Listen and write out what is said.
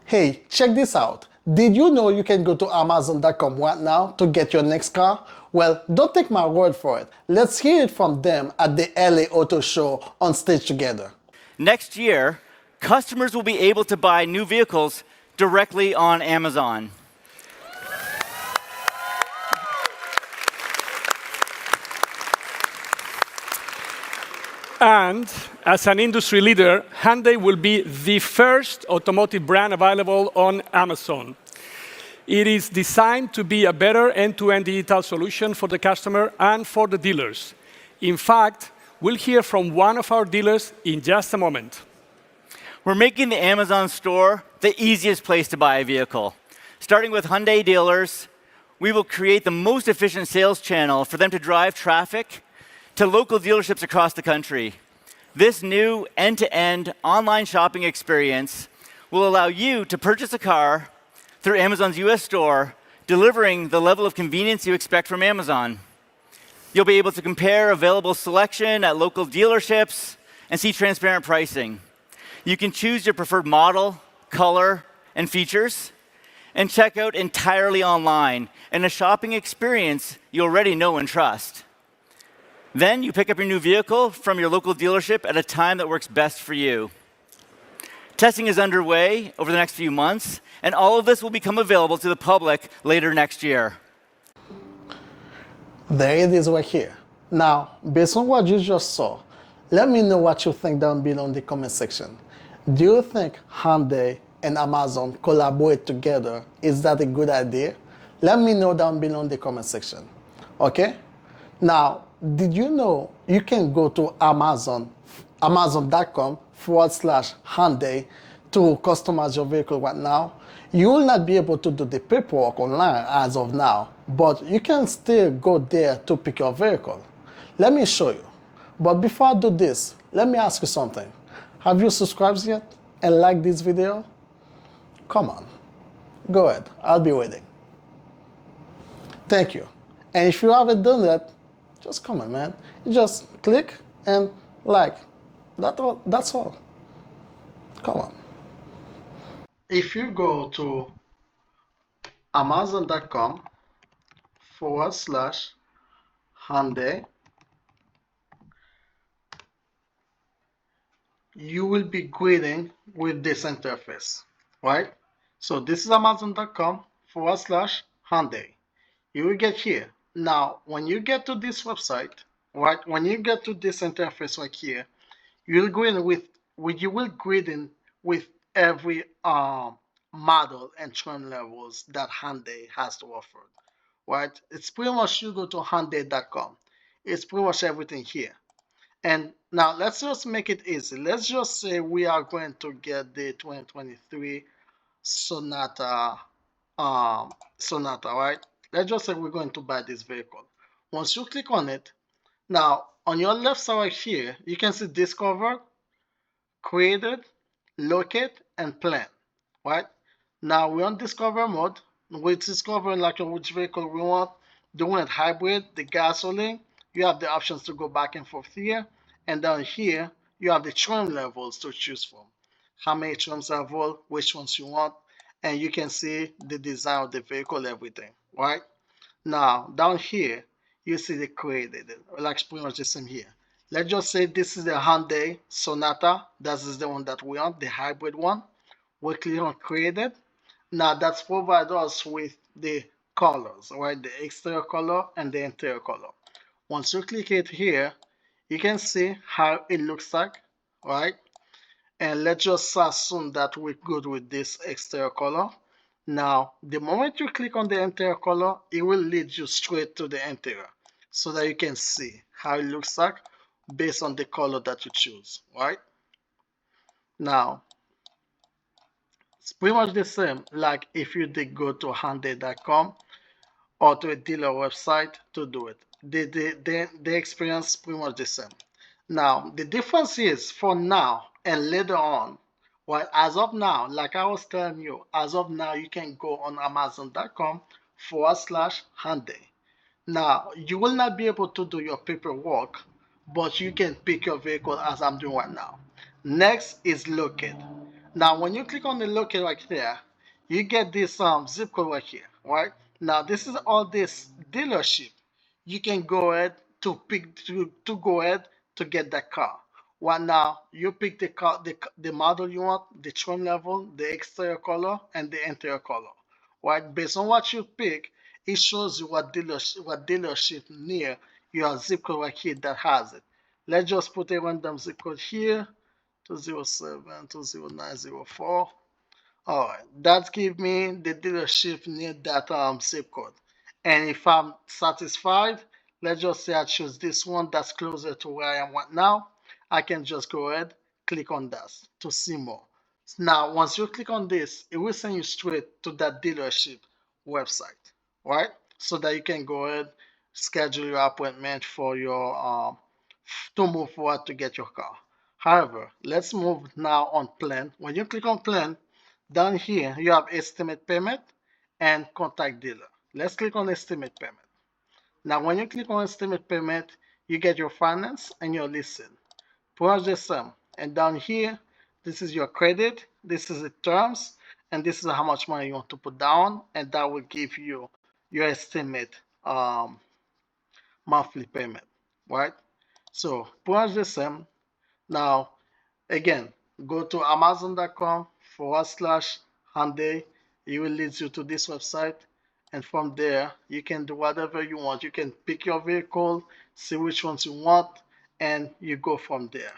Hey, check this out. Did you know you can go to Amazon.com right now to get your next car? Well, don't take my word for it. Let's hear it from them at the LA Auto Show on stage together. Next year, customers will be able to buy new vehicles directly on Amazon. And as an industry leader, Hyundai will be the first automotive brand available on Amazon. It is designed to be a better end-to-end digital solution for the customer and for the dealers. In fact, we'll hear from one of our dealers in just a moment. We're making the Amazon store the easiest place to buy a vehicle. Starting with Hyundai dealers, we will create the most efficient sales channel for them to drive traffic to local dealerships across the country. This new end-to-end online shopping experience will allow you to purchase a car through Amazon's US store, delivering the level of convenience you expect from Amazon. You'll be able to compare available selection at local dealerships and see transparent pricing. You can choose your preferred model, color, and features, and check out entirely online in a shopping experience you already know and trust. Then you pick up your new vehicle from your local dealership at a time that works best for you. Testing is underway over the next few months, and all of this will become available to the public later next year. There it is right here. Now, based on what you just saw, let me know what you think down below in the comment section. Do you think Hyundai and Amazon collaborate together? Is that a good idea? Let me know down below in the comment section. Okay? Now, did you know you can go to amazon.com/Hyundai to customize your vehicle right now? You will not be able to do the paperwork online as of now, but you can still go there to pick your vehicle. Let me show you. But before I do this, let me ask you something. Have you subscribed yet and liked this video? Come on. Go ahead. I'll be waiting. Thank you. And if you haven't done that, just come on, man. You just click and like. That's all. Come on. If you go to amazon.com/Hyundai, you will be greeting with this interface, right? So this is amazon.com/Hyundai. You will get here. Now, when you get to this website, right? When you get to this interface right here, you will greet in with every model and trim levels that Hyundai has to offer, right? It's pretty much you go to Hyundai.com. It's pretty much everything here. And now let's just make it easy. Let's just say we are going to get the 2023 Sonata, right? Let's just say we're going to buy this vehicle. Once you click on it, now on your left side right here, you can see Discover, Created, Locate, and Plan, right? Now we're on Discover mode. We're discovering like which vehicle we want. Do we want hybrid, the gasoline? You have the options to go back and forth here. And down here, you have the trim levels to choose from. How many trims are available, which ones you want, and you can see the design of the vehicle, everything, right? Now, down here, you see the created, like pretty much the same here. Let's just say this is the Hyundai Sonata. That is the one that we want, the hybrid one. We click on created. Now, that's provide us with the colors, right? The exterior color and the interior color. Once you click it here, you can see how it looks like, right? And let's just assume that we're good with this exterior color. Now, the moment you click on the interior color, it will lead you straight to the interior so that you can see how it looks like based on the color that you choose, right? Now, it's pretty much the same like if you did go to Hyundai.com or to a dealer website to do it. The experience is pretty much the same. Now, the difference is for now and later on, well, as of now, like I was telling you, as of now, you can go on Amazon.com/Hyundai. Now, you will not be able to do your paperwork, but you can pick your vehicle as I'm doing right now. Next is locate. Now, when you click on the locate right there, you get this zip code right here, right? Now, this is all this dealership. You can go ahead to pick to go ahead to get that car. Right now, you pick the car, the model you want, the trim level, the exterior color, and the interior color. Right? Based on what you pick, it shows you what dealership near your zip code right here that has it. Let's just put a random zip code here. 207 20904. All right, that give me the dealership near that zip code. And if I'm satisfied, let's just say I choose this one that's closer to where I am right now. I can just go ahead, click on that to see more. Now, once you click on this, it will send you straight to that dealership website, right? So that you can go ahead, schedule your appointment for your to move forward to get your car. However, let's move now on plan. When you click on plan, down here you have estimate payment and contact dealer. Let's click on estimate payment. Now, when you click on estimate payment, you get your finance and your leasing. Push the sum, and down here, this is your credit, this is the terms, and this is how much money you want to put down, and that will give you your estimate monthly payment, right? So push the sum. Now, again, go to amazon.com/Hyundai. It will lead you to this website. And from there, you can do whatever you want. You can pick your vehicle, see which ones you want, and you go from there.